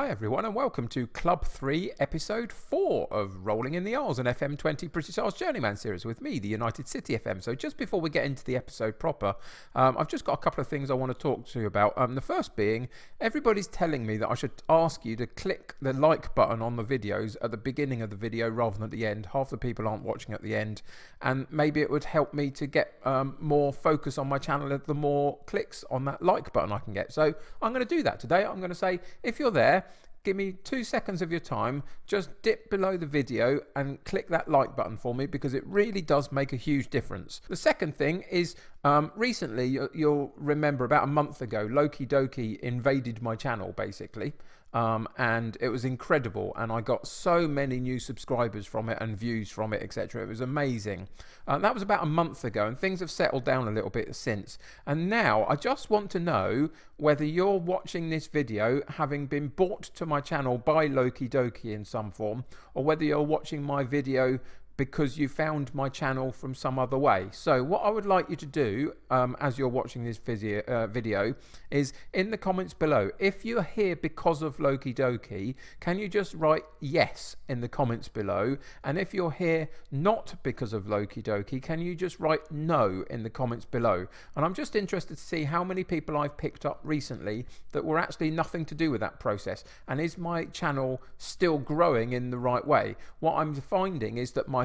Hi everyone and welcome to Club 3 episode 4 of Rolling in the Isles, an FM20 British Isles Journeyman series with me, the United City FM. So just before we get into the episode proper, I've just got a couple of things I want to talk to you about. The first being, everybody's telling me that I should ask you to click the like button on the videos at the beginning of the video rather than at the end. Half the people aren't watching at the end, and maybe it would help me to get more focus on my channel the more clicks on that like button I can get. So I'm going to do that today. I'm going to say, if you're there, give me 2 seconds of your time, just dip below the video and click that like button for me, because it really does make a huge difference. The second thing is, recently, you'll remember about a month ago, Loki Doki invaded my channel basically. And it was incredible, and I got so many new subscribers from it and views from it, etc. It was amazing. That was about a month ago, and things have settled down a little bit since. And now I just want to know whether you're watching this video having been brought to my channel by Loki Doki in some form, or whether you're watching my video because you found my channel from some other way. So what I would like you to do as you're watching this video is, in the comments below, if you're here because of Loki Doki, can you just write yes in the comments below? And if you're here not because of Loki Doki, can you just write no in the comments below? And I'm just interested to see how many people I've picked up recently that were actually nothing to do with that process, and is my channel still growing in the right way? What I'm finding is that my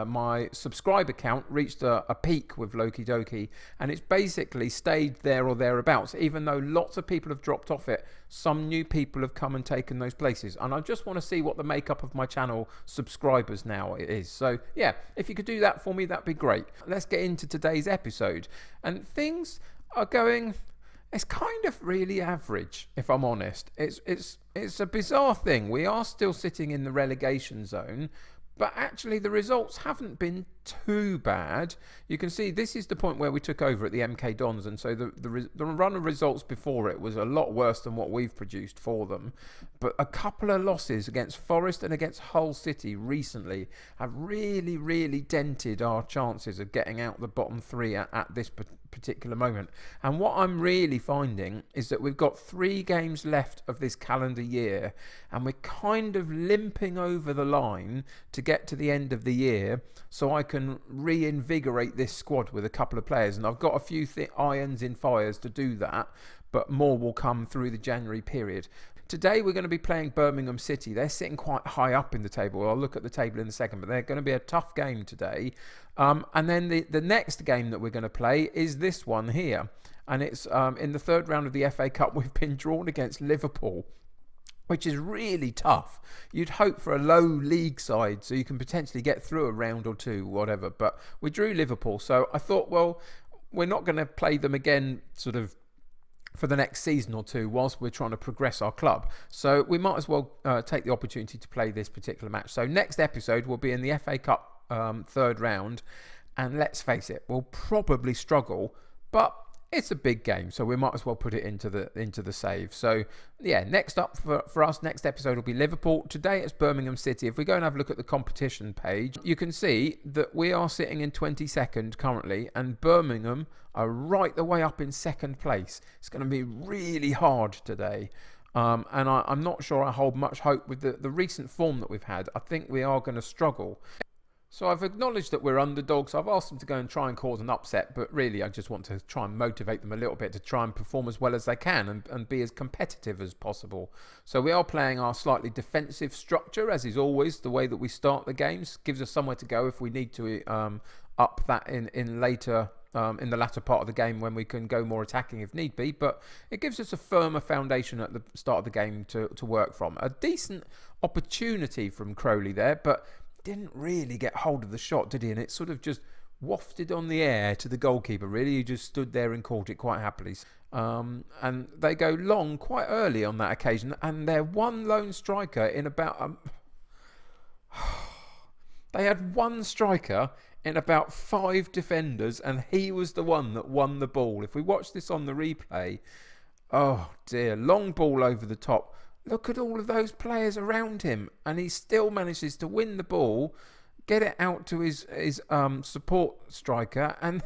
my subscriber count reached a peak with Loki Doki, and it's basically stayed there or thereabouts. Even though lots of people have dropped off it, some new people have come and taken those places, and I just want to see what the makeup of my channel subscribers now is. So yeah, if you could do that for me, that'd be great. Let's get into today's episode, and things are going, it's kind of really average, if I'm honest. It's a bizarre thing. We are still sitting in the relegation zone, but actually the results haven't been too bad. You can see this is the point where we took over at the MK Dons, and so the run of results before it was a lot worse than what we've produced for them. But a couple of losses against Forest and against Hull City recently have really dented our chances of getting out the bottom three at this particular moment. And what I'm really finding is that we've got 3 games left of this calendar year, and we're kind of limping over the line to get to the end of the year so I can reinvigorate this squad with a couple of players. And I've got a few irons in fires to do that, but more will come through the January period. Today we're going to be playing Birmingham City. They're sitting quite high up in the table. I'll look at the table in a second, but they're going to be a tough game today. And then the next game that we're going to play is this one here. And it's in the third round of the FA Cup. We've been drawn against Liverpool, which is really tough. You'd hope for a low league side so you can potentially get through a round or two, whatever. But we drew Liverpool, so I thought, well, we're not going to play them again sort of for the next season or two whilst we're trying to progress our club. So we might as well take the opportunity to play this particular match. So next episode will be in the FA Cup third round, and let's face it, we'll probably struggle, but it's a big game, so we might as well put it into the save. So yeah, next up for us, next episode will be Liverpool. Today it's Birmingham City. If we go and have a look at the competition page, you can see that we are sitting in 22nd currently, and Birmingham are right the way up in 2nd place. It's going to be really hard today. And I'm not sure I hold much hope with the recent form that we've had. I think we are going to struggle. So I've acknowledged that we're underdogs. I've asked them to go and try and cause an upset, but really I just want to try and motivate them a little bit to try and perform as well as they can and be as competitive as possible. So we are playing our slightly defensive structure, as is always the way that we start the games. Gives us somewhere to go if we need to up that in later in the latter part of the game, when we can go more attacking if need be. But it gives us a firmer foundation at the start of the game to work from. A decent opportunity from Crowley there, but didn't really get hold of the shot, did he? And it sort of just wafted on the air to the goalkeeper, really. He just stood there and caught it quite happily. And they go long quite early on that occasion, and their one lone striker in about they had one striker in about 5 defenders, and he was the one that won the ball. If we watch this on the replay, oh dear, long ball over the top. Look at all of those players around him, and he still manages to win the ball, get it out to his support striker, and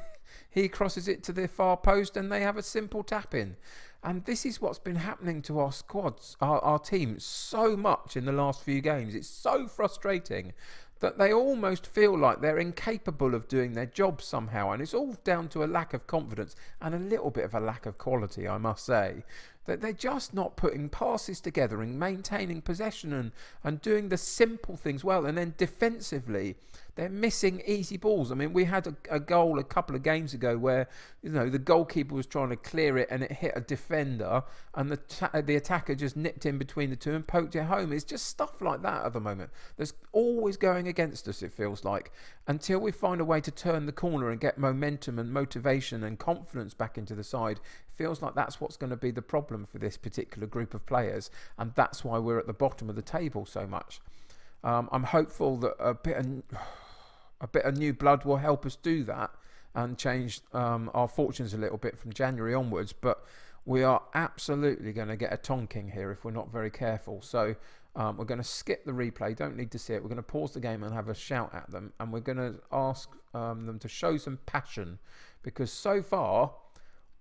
he crosses it to the far post, and they have a simple tap in. And this is what's been happening to our squads, our team, so much in the last few games. It's so frustrating that they almost feel like they're incapable of doing their job somehow. And it's all down to a lack of confidence and a little bit of a lack of quality, I must say. That they're just not putting passes together and maintaining possession and doing the simple things well. And then defensively, they're missing easy balls. I mean, we had a goal a couple of games ago where, the goalkeeper was trying to clear it and it hit a defender and the attacker just nipped in between the two and poked it home. It's just stuff like that at the moment. There's always going against us, it feels like, until we find a way to turn the corner and get momentum and motivation and confidence back into the side. Feels like that's what's going to be the problem for this particular group of players, and that's why we're at the bottom of the table so much. I'm hopeful that a bit of new blood will help us do that and change our fortunes a little bit from January onwards, but we are absolutely going to get a tonking here if we're not very careful. So we're going to skip the replay, don't need to see it. We're going to pause the game and have a shout at them, and we're going to ask them to show some passion, because so far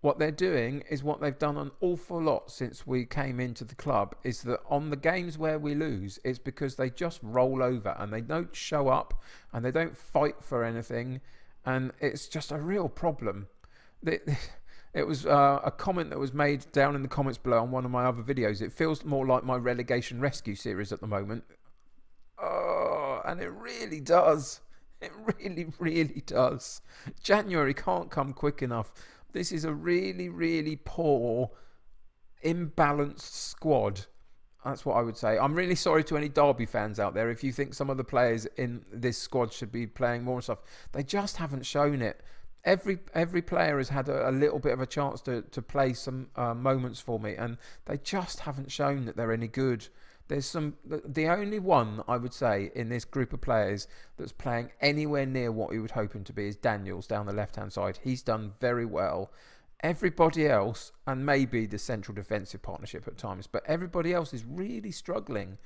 what they're doing is what they've done an awful lot since we came into the club, is that on the games where we lose, it's because they just roll over and they don't show up and they don't fight for anything, and it's just a real problem. It was a comment that was made down in the comments below on one of my other videos. It feels more like my relegation rescue series at the moment. Oh, and it really does. It really, really does. January can't come quick enough. This is a really, really poor, imbalanced squad. That's what I would say. I'm really sorry to any Derby fans out there if you think some of the players in this squad should be playing more and stuff. They just haven't shown it. Every player has had a little bit of a chance to play some moments for me, and they just haven't shown that they're any good. The only one I would say in this group of players that's playing anywhere near what we would hope him to be is Daniels down the left-hand side. He's done very well. Everybody else, and maybe the central defensive partnership at times, but everybody else is really struggling.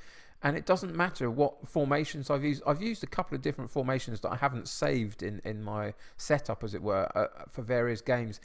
And it doesn't matter what formations I've used. I've used a couple of different formations that I haven't saved in my setup, as it were, for various games.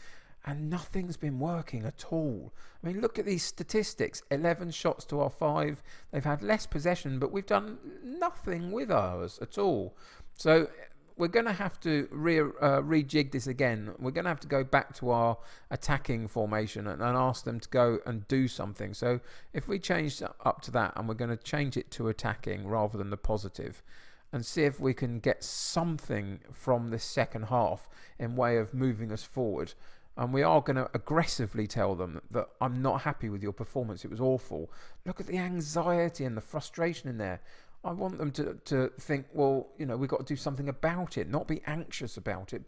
And nothing's been working at all. I mean, look at these statistics. 11 shots to our 5. They've had less possession, but we've done nothing with ours at all. So we're going to have to rejig this again. We're going to have to go back to our attacking formation and ask them to go and do something. So if we change up to that, and we're going to change it to attacking rather than the positive, and see if we can get something from this second half in way of moving us forward. And we are going to aggressively tell them that I'm not happy with your performance. It was awful. Look at the anxiety and the frustration in there. I want them to think, well, we've got to do something about it, not be anxious about it,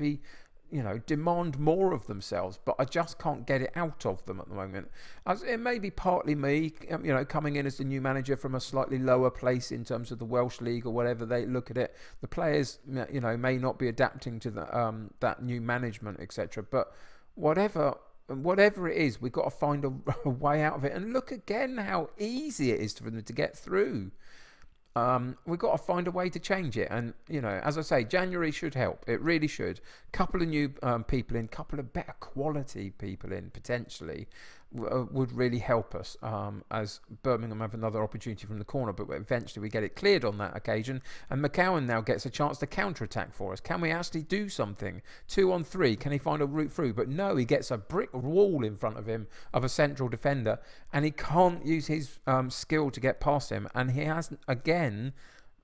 demand more of themselves. But I just can't get it out of them at the moment. As it may be partly me, coming in as the new manager from a slightly lower place in terms of the Welsh League or whatever they look at it. The players, may not be adapting to that new management, etc. But whatever it is, we've got to find a way out of it. And look again how easy it is for them to get through. We've got to find a way to change it. And, as I say, January should help. It really should. Couple of new people in, couple of better quality people in, potentially, would really help us, as Birmingham have another opportunity from the corner, but eventually we get it cleared on that occasion, and McCowan now gets a chance to counter-attack for us. Can we actually do something? 2 on 3, can he find a route through? But no, he gets a brick wall in front of him of a central defender, and he can't use his skill to get past him, and he hasn't, again,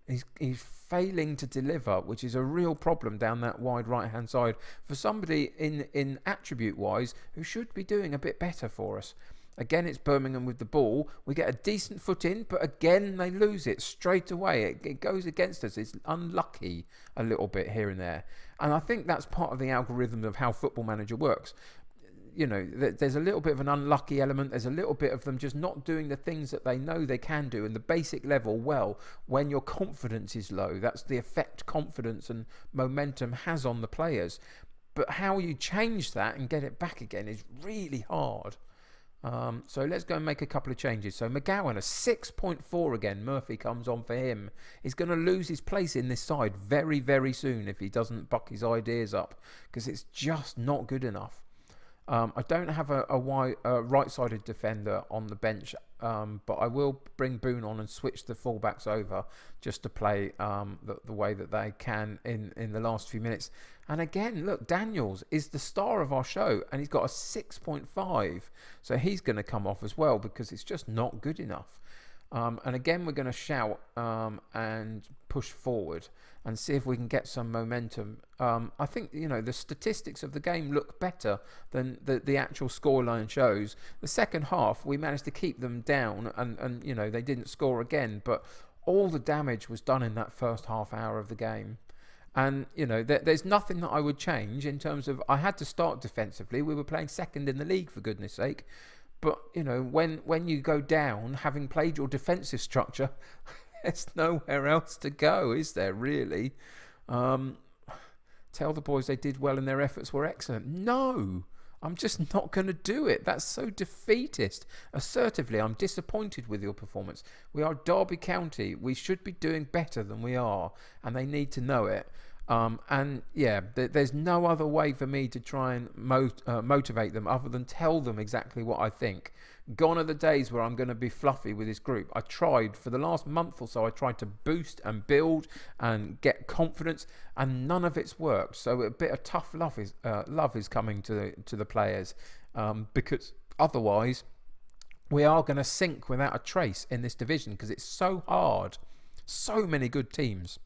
he's failing to deliver, which is a real problem down that wide right-hand side for somebody in attribute-wise who should be doing a bit better for us. Again, it's Birmingham with the ball. We get a decent foot in, but again, they lose it straight away. It goes against us. It's unlucky a little bit here and there. And I think that's part of the algorithm of how Football Manager works. There's a little bit of an unlucky element. There's a little bit of them just not doing the things that they know they can do in the basic level well when your confidence is low. That's the effect confidence and momentum has on the players. But how you change that and get it back again is really hard. So let's go and make a couple of changes. So McGowan, a 6.4 again. Murphy comes on for him. He's going to lose his place in this side very, very soon if he doesn't buck his ideas up, because it's just not good enough. I don't have a right-sided defender on the bench, but I will bring Boone on and switch the fullbacks over just to play the way that they can in the last few minutes. And again, look, Daniels is the star of our show, and he's got a 6.5, so he's going to come off as well because it's just not good enough. And again, we're going to shout and push forward and see if we can get some momentum. I think, the statistics of the game look better than the actual scoreline shows. The second half, we managed to keep them down and they didn't score again. But all the damage was done in that first half hour of the game. And, there's nothing that I would change in terms of I had to start defensively. We were playing second in the league, for goodness sake. But, when you go down, having played your defensive structure, there's nowhere else to go, is there, really? Tell the boys they did well and their efforts were excellent. No, I'm just not going to do it. That's so defeatist. Assertively, I'm disappointed with your performance. We are Derby County. We should be doing better than we are, and they need to know it. There's no other way for me to try and motivate them other than tell them exactly what I think. Gone are the days where I'm going to be fluffy with this group. I tried for the last month or so. I tried to boost and build and get confidence, and none of it's worked. So a bit of tough love is coming to the players, because otherwise we are going to sink without a trace in this division because it's so hard. So many good teams.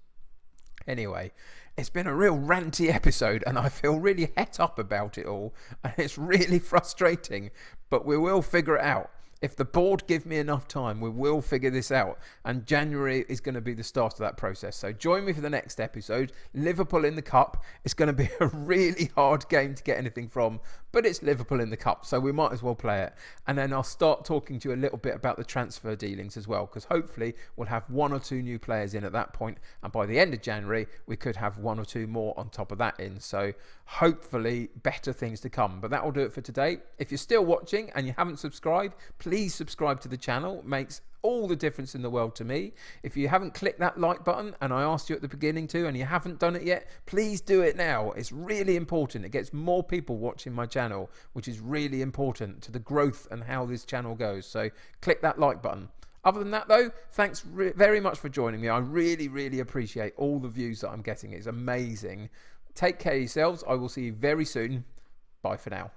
Anyway, it's been a real ranty episode and I feel really het up about it all, and it's really frustrating, but we will figure it out. If the board give me enough time, we will figure this out, and January is going to be the start of that process. So join me for the next episode. Liverpool in the Cup. It's going to be a really hard game to get anything from, but it's Liverpool in the Cup, so we might as well play it. And then I'll start talking to you a little bit about the transfer dealings as well, because hopefully we'll have one or two new players in at that point, and by the end of January we could have one or two more on top of that in. So hopefully better things to come. But that will do it for today. If you're still watching and you haven't subscribed, please subscribe to the channel. It makes all the difference in the world to me. If you haven't clicked that like button, and I asked you at the beginning to, and you haven't done it yet, please do it now. It's really important. It gets more people watching my channel, which is really important to the growth and how this channel goes. So click that like button. Other than that, though, thanks very much for joining me. I really, really appreciate all the views that I'm getting. It's amazing. Take care of yourselves. I will see you very soon. Bye for now.